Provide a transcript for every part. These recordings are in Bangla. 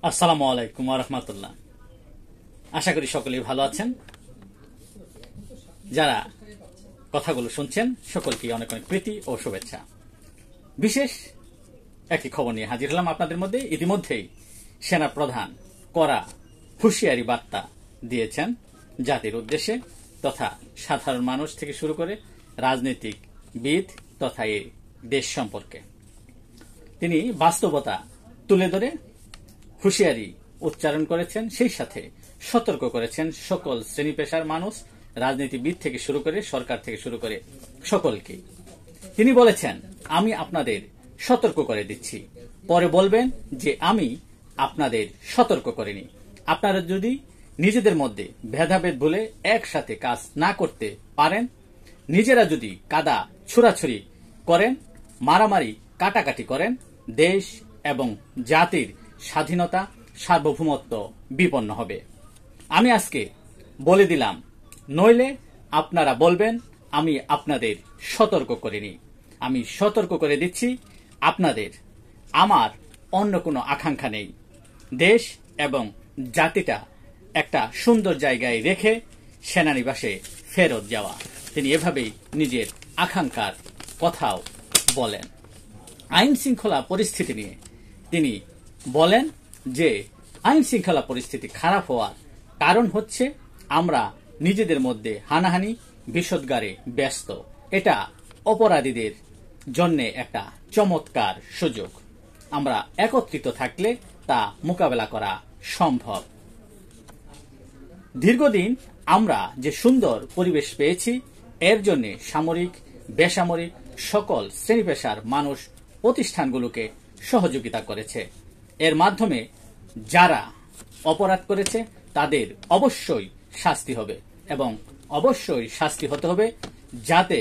আসসালামু আলাইকুম ওয়া রাহমাতুল্লাহ। আশা করি সকলেই ভালো আছেন। যারা কথাগুলো শুনছেন সকলকে অনেক অনেক প্রীতি ও শুভেচ্ছা। বিশেষ একটি খবর নিয়ে হাজির হলাম আপনাদের মধ্যে। ইতিমধ্যেই সেনা প্রধান কড়া হুঁশিয়ারি বার্তা দিয়েছেন জাতির উদ্দেশ্যে তথা সাধারণ মানুষ থেকে শুরু করে রাজনীতিকবিদ তথা এই দেশ সম্পর্কে তিনি বাস্তবতা তুলে ধরে হুঁশিয়ারি উচ্চারণ করেছেন, সেই সাথে সতর্ক করেছেন সকল শ্রেণী পেশার মানুষ, রাজনীতিবিদ থেকে শুরু করে সরকার থেকে শুরু করে সকলকে। তিনি বলেছেন, আমি আপনাদের সতর্ক করে দিচ্ছি, পরে বলবেন যে আমি আপনাদের সতর্ক করিনি। আপনারা যদি নিজেদের মধ্যে ভেদাভেদ ভুলে একসাথে কাজ না করতে পারেন, নিজেরা যদি কাদা ছুড়াছুড়ি করেন, মারামারি কাটাকাটি করেন, দেশ এবং জাতির স্বাধীনতা সার্বভৌমত্ব বিপন্ন হবে। আমি আজকে বলে দিলাম, নইলে আপনারা বলবেন আমি আপনাদের সতর্ক করিনি। আমি সতর্ক করে দিচ্ছি আপনাদের। আমার অন্য কোনো আকাঙ্ক্ষা নেই। দেশ এবং জাতিটা একটা সুন্দর জায়গায় রেখে সেনানিবাসে ফেরত যাওয়া। তিনি এভাবেই নিজের আকাঙ্ক্ষার কথাও বলেন। আইন শৃঙ্খলা পরিস্থিতি নিয়ে তিনি বলেন যে আইন শৃঙ্খলা পরিস্থিতি খারাপ হওয়ার কারণ হচ্ছে আমরা নিজেদের মধ্যে হানাহানি বিষোদ্গারে ব্যস্ত। এটা অপরাধীদের জন্য একটা চমৎকার সুযোগ। আমরা একত্রিত থাকলে তা মোকাবেলা করা সম্ভব। দীর্ঘদিন আমরা যে সুন্দর পরিবেশ পেয়েছি, এর জন্য সামরিক বেসামরিক সকল শ্রেণী পেশার মানুষ প্রতিষ্ঠানগুলোকে সহযোগিতা করেছে। এর মাধ্যমে যারা অপরাধ করেছে তাদের অবশ্যই শাস্তি হবে এবং অবশ্যই শাস্তি হতে হবে যাতে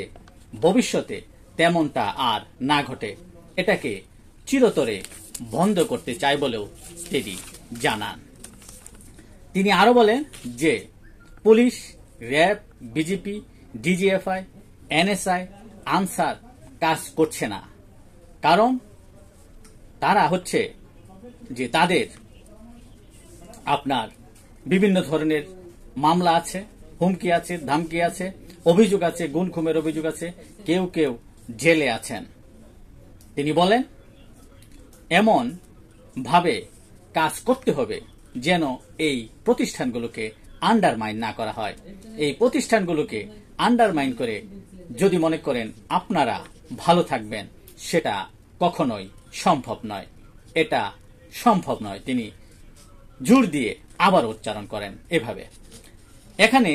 ভবিষ্যতে তেমনটা আর না ঘটে। এটাকে চিরতরে বন্ধ করতে চাই বলেও তিনি জানান। তিনি আরো বলেন যে police, RAB, BGP, DGFI, NSI, Ansar কাজ করছে না। কারণ তারা হচ্ছে যে তাদের আপনার বিভিন্ন ধরনের মামলা আছে, হুমকি আছে, ধামকি আছে, অভিযোগ আছে, গুম খুনের অভিযোগ আছে, কেউ কেউ জেলে আছেন। তিনি বলেন এমন ভাবে কাজ করতে হবে যেন এই প্রতিষ্ঠানগুলোকে আন্ডারমাইন না করা হয়। এই প্রতিষ্ঠানগুলোকে আন্ডারমাইন করে যদি মনে করেন আপনারা ভালো থাকবেন, সেটা কখনোই সম্ভব নয়। এটা সম্ভব নয়। তিনি জোর দিয়ে আবার উচ্চারণ করেন এভাবে। এখানে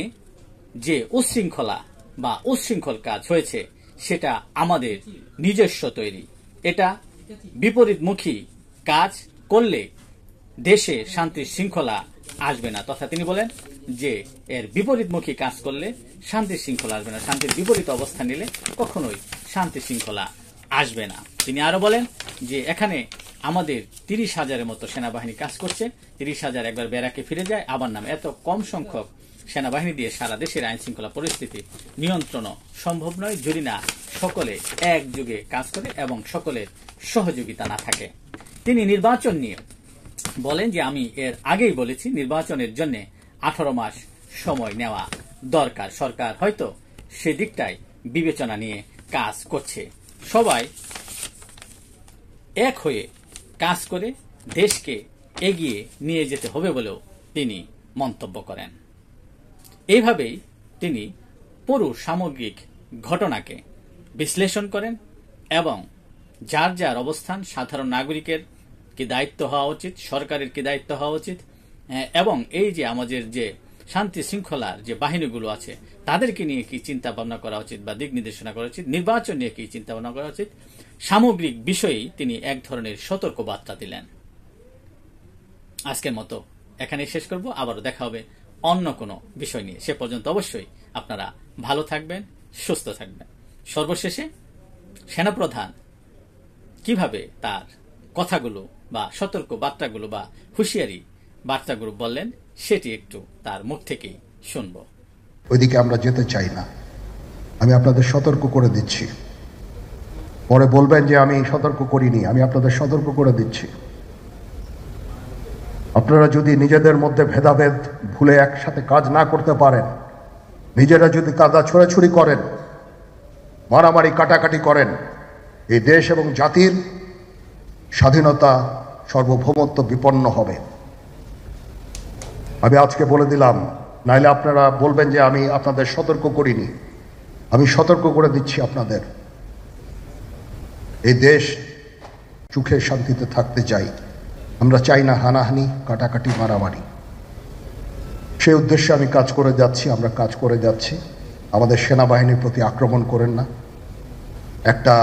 যে উচ্ছৃঙ্খলা বা উচ্ছৃঙ্খল কাজ হয়েছে সেটা আমাদের নিজস্ব তৈরি। এটা বিপরীতমুখী কাজ করলে দেশে শান্তি শৃঙ্খলা আসবে না। তথা তিনি বলেন যে এর বিপরীতমুখী কাজ করলে শান্তি শৃঙ্খলা আসবে না। শান্তির বিপরীত অবস্থান নিলে কখনোই শান্তি শৃঙ্খলা আসবে না। তিনি আরো বলেন যে এখানে আমাদের 30,000-এর মতো সেনাবাহিনী কাজ করছে। 30,000 একবার ব্যারাকে ফিরে যায়, আবার নামে। এত কম সংখ্যক সেনাবাহিনী দিয়ে সারা দেশের আইন শৃঙ্খলা পরিস্থিতি নিয়ন্ত্রণ সম্ভব নয় যদি না সকলে একযোগে কাজ করে এবং সকলের সহযোগিতা না থাকে। তিনি নির্বাচন নিয়ে বলেন যে আমি এর আগেই বলেছি নির্বাচনের জন্য 18 মাস সময় নেওয়া দরকার। সরকার হয়তো সেদিকটাই বিবেচনা নিয়ে কাজ করছে। সবাই এক হয়ে কাজ করে দেশকে এগিয়ে নিয়ে যেতে হবে বলেও তিনি মন্তব্য করেন। এইভাবেই তিনি পুরো সামগ্রিক ঘটনাকে বিশ্লেষণ করেন এবং যার যার অবস্থান, সাধারণ নাগরিকের কি দায়িত্ব হওয়া উচিত, সরকারের কি দায়িত্ব হওয়া উচিত, এবং এই যে আমাদের যে শান্তি শৃঙ্খলার যে বাহিনীগুলো আছে তাদেরকে নিয়ে কি চিন্তা ভাবনা করা উচিত বা দিক নির্দেশনা করা উচিত, নির্বাচন নিয়ে কি চিন্তা ভাবনা করা উচিত, সামগ্রিক বিষয়েই তিনি এক ধরনের সতর্ক বার্তা দিলেন। আজকের মতো এখানে শেষ করব। আবারও দেখা হবে অন্য কোনো বিষয় নিয়ে। সে পর্যন্ত অবশ্যই আপনারা ভালো থাকবেন, সুস্থ থাকবেন। সর্বশেষে সেনাপ্রধান কিভাবে তার কথাগুলো বা সতর্ক বার্তাগুলো বা হুঁশিয়ারি বার্তাগুলো বললেন সেটি একটু তার মুখ থেকেই শুনব। ওইদিকে আমরা যেতে চাই না। আমি আপনাদের সতর্ক করে দিচ্ছি, পরে বলবেন যে আমি সতর্ক করিনি। আমি আপনাদের সতর্ক করে দিচ্ছি, আপনারা যদি নিজেদের মধ্যে ভেদাভেদ ভুলে একসাথে কাজ না করতে পারেন, নিজেরা যদি কাদা ছোড়াছুড়ি করেন, মারামারি কাটাকাটি করেন, এই দেশ এবং জাতির স্বাধীনতা সার্বভৌমত্ব বিপন্ন হবে। আমি আজকে বলে দিলাম, নাইলে আপনারা বলবেন যে আমি আপনাদের সতর্ক করিনি। আমি সতর্ক করে দিচ্ছি আপনাদের, এই দেশ সুখে শান্তিতে থাকতে চাই। আমরা চাই না হানাহানি, কাটাকাটি, মারামারি। সেই উদ্দেশ্যে আমি কাজ করে যাচ্ছি, আমরা কাজ করে যাচ্ছি। আমাদের সেনাবাহিনীর প্রতি আক্রমণ করেন না। একটা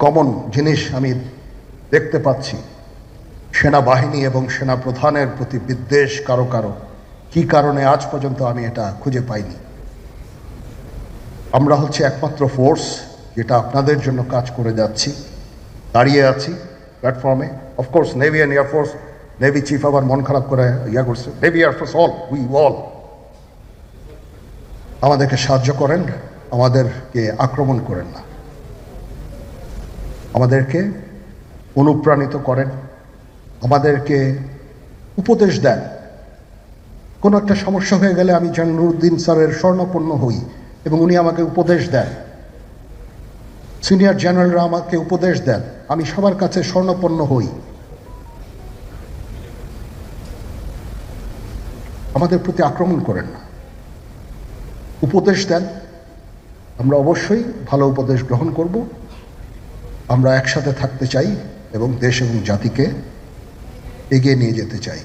কমন জিনিস আমি দেখতে পাচ্ছি, সেনাবাহিনী এবং সেনা প্রধানের প্রতি বিদ্বেষ কারো কারো। কি কারণে আজ পর্যন্ত আমি এটা খুঁজে পাইনি। আমরা হচ্ছে একমাত্র ফোর্স যেটা আপনাদের জন্য কাজ করে যাচ্ছি, দাঁড়িয়ে আছি প্ল্যাটফর্মে। Of course navy and air force, navy chief আবার মন খারাপ করে ইয়া করছে, navy air force all, we all আমাদেরকে সাহায্য করেন, আমাদেরকে আক্রমণ করেন না, আমাদেরকে অনুপ্রাণিত করেন, আমাদেরকে উপদেশ দেন। কোনো একটা সমস্যা হয়ে গেলে আমি জেনারেল নুরুদ্দিন স্যারের স্বর্ণপন্ন হই এবং উনি আমাকে উপদেশ দেন। সিনিয়র জেনারেলরা আমাকে উপদেশ দেন, আমি সবার কাছে স্বর্ণপন্ন হই। আমাদের প্রতি আক্রমণ করেন না, উপদেশ দেন। আমরা অবশ্যই ভালো উপদেশ গ্রহণ করব। আমরা একসাথে থাকতে চাই এবং দেশ এবং জাতিকে এগিয়ে নিয়ে যেতে চাই।